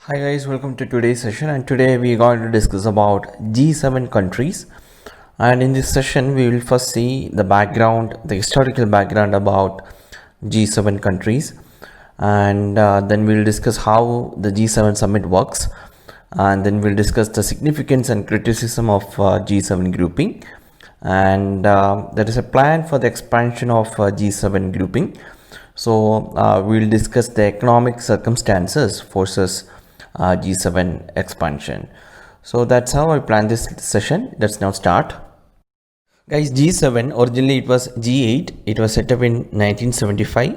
Hi guys, welcome to today's session, and today we are going to discuss about G7 countries. And in this session we will first see the background, the historical background about G7 countries, and then we'll discuss how the G7 summit works, and then we'll discuss the significance and criticism of G7 grouping, and there is a plan for the expansion of G7 grouping. So we'll discuss the economic circumstances versus G7 expansion. So that's how I plan this session. Let's now start. Guys, G7 originally it was G8. It was set up in 1975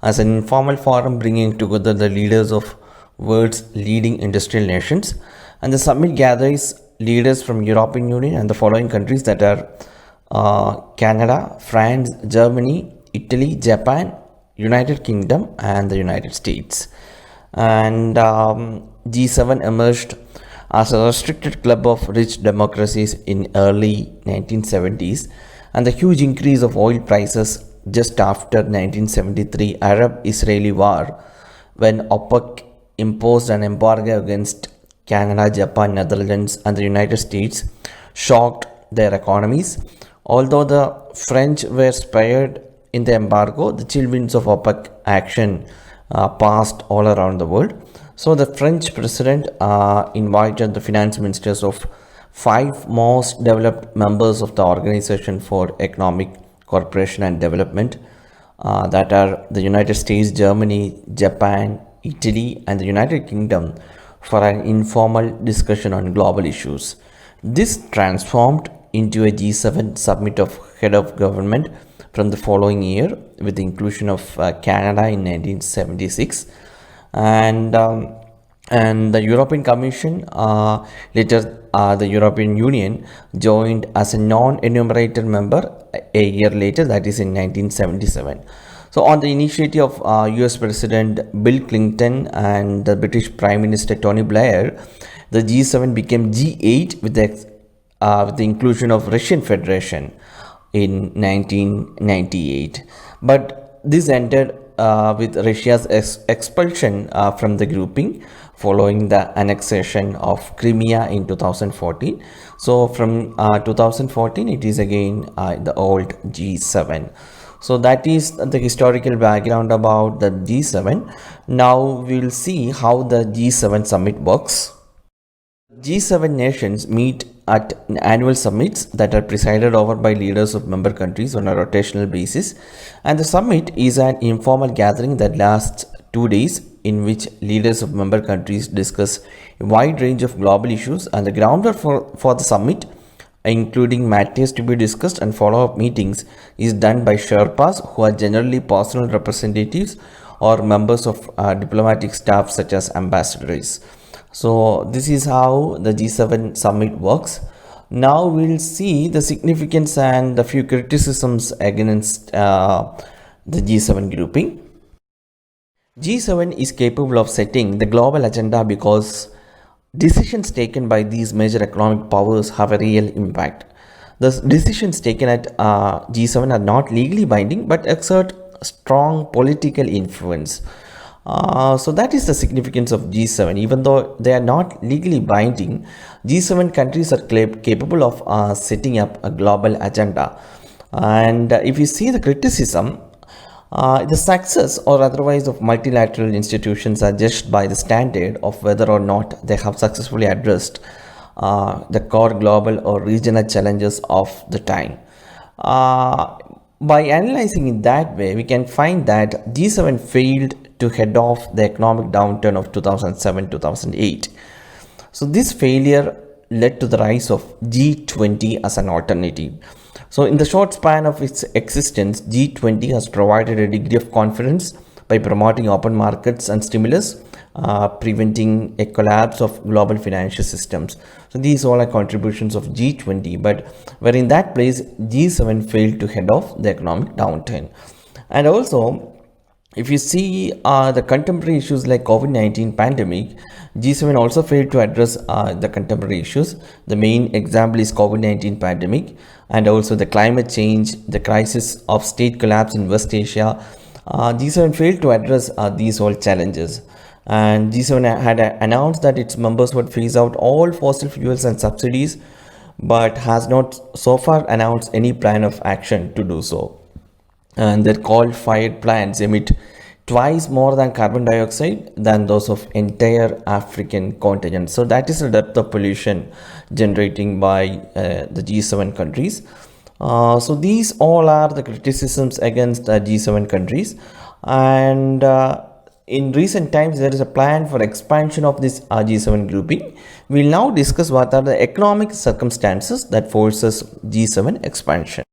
as an informal forum bringing together the leaders of world's leading industrial nations, and the summit gathers leaders from European Union and the following countries that are Canada, France, Germany, Italy, Japan, United Kingdom, and the United States. And G7 emerged as a restricted club of rich democracies in early 1970s, and the huge increase of oil prices just after 1973 Arab-Israeli war, when OPEC imposed an embargo against Canada, Japan, Netherlands, and the United States, shocked their economies. Although the French were spared in the embargo, the chill winds of OPEC action passed all around the world. So the French president invited the finance ministers of 5 most developed members of the Organization for Economic Cooperation and Development, that are the United States, Germany, Japan, Italy, and the United Kingdom, for an informal discussion on global issues. This transformed into a G7 summit of head of government from the following year, with the inclusion of Canada in 1976, and the European Commission, later the European Union, joined as a non-enumerated member a year later, that is in 1977. So on the initiative of US President Bill Clinton and the British Prime Minister Tony Blair, the G7 became G8 with the inclusion of Russian Federation in 1998. But this ended with Russia's expulsion from the grouping following the annexation of Crimea in 2014. So from 2014 it is again the old G7. So that is the historical background about the G7. Now we'll see how the G7 summit works. G7 nations meet at annual summits that are presided over by leaders of member countries on a rotational basis, and the summit is an informal gathering that lasts 2 days, in which leaders of member countries discuss a wide range of global issues, and the groundwork for the summit, including matters to be discussed and follow-up meetings, is done by Sherpas, who are generally personal representatives or members of diplomatic staff such as ambassadors. So this is how the G7 summit works. Now we'll see the significance and the few criticisms against the G7 grouping. G7 is capable of setting the global agenda because decisions taken by these major economic powers have a real impact. The decisions taken at G7 are not legally binding but exert strong political influence. So that is the significance of G7. Even though they are not legally binding, G7 countries are capable of setting up a global agenda. And if you see the criticism, the success or otherwise of multilateral institutions are judged by the standard of whether or not they have successfully addressed the core global or regional challenges of the time. By analyzing it that way, we can find that G7 failed to head off the economic downturn of 2007-2008. So this failure led to the rise of G20 as an alternative. So in the short span of its existence, G20 has provided a degree of confidence by promoting open markets and stimulus, preventing a collapse of global financial systems. So these all are contributions of G20, but where in that place G7 failed to head off the economic downturn. And also, if you see the contemporary issues like COVID-19 pandemic, G7 also failed to address the contemporary issues. The main example is COVID-19 pandemic, and also the climate change, the crisis of state collapse in West Asia. G7 failed to address these all challenges. And G7 had announced that its members would phase out all fossil fuels and subsidies, but has not so far announced any plan of action to do so. And their coal-fired plants emit twice more than carbon dioxide than those of entire African continent. So that is the depth of pollution generating by the G7 countries. So these all are the criticisms against G7 countries, and in recent times there is a plan for expansion of this G7 grouping. We'll now discuss what are the economic circumstances that forces G7 expansion.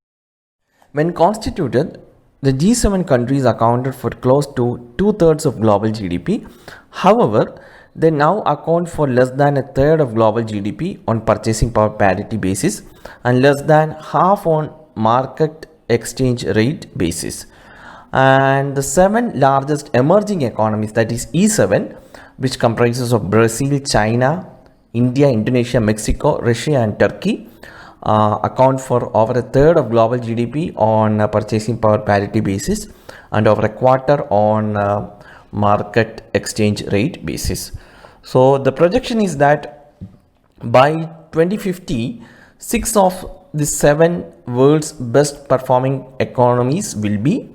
When constituted, the G7 countries accounted for close to two-thirds of global GDP. However, they now account for less than a third of global GDP on purchasing power parity basis and less than half on market exchange rate basis. And the seven largest emerging economies, that is E7, which comprises of Brazil, China, India, Indonesia, Mexico, Russia and Turkey, account for over a third of global GDP on purchasing power parity basis and over a quarter on market exchange rate basis. So the projection is that by 2050, 6 of the 7 world's best performing economies will be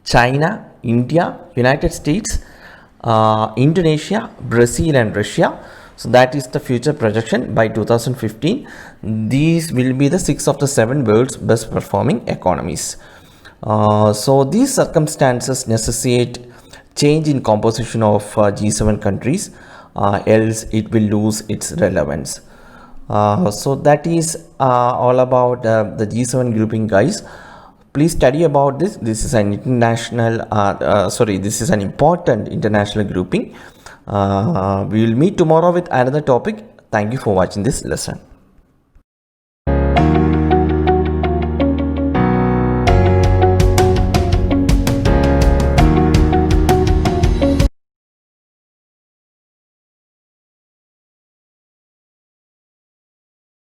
China, India, United States, Indonesia, Brazil and Russia. So that is the future projection by 2015. These will be the 6 of the 7 world's best performing economies. So these circumstances necessitate change in composition of G7 countries, else it will lose its relevance. So that is all about the G7 grouping, guys. Please study about this. This is an international, this is an important international grouping. We will meet tomorrow with another topic. Thank you for watching this lesson.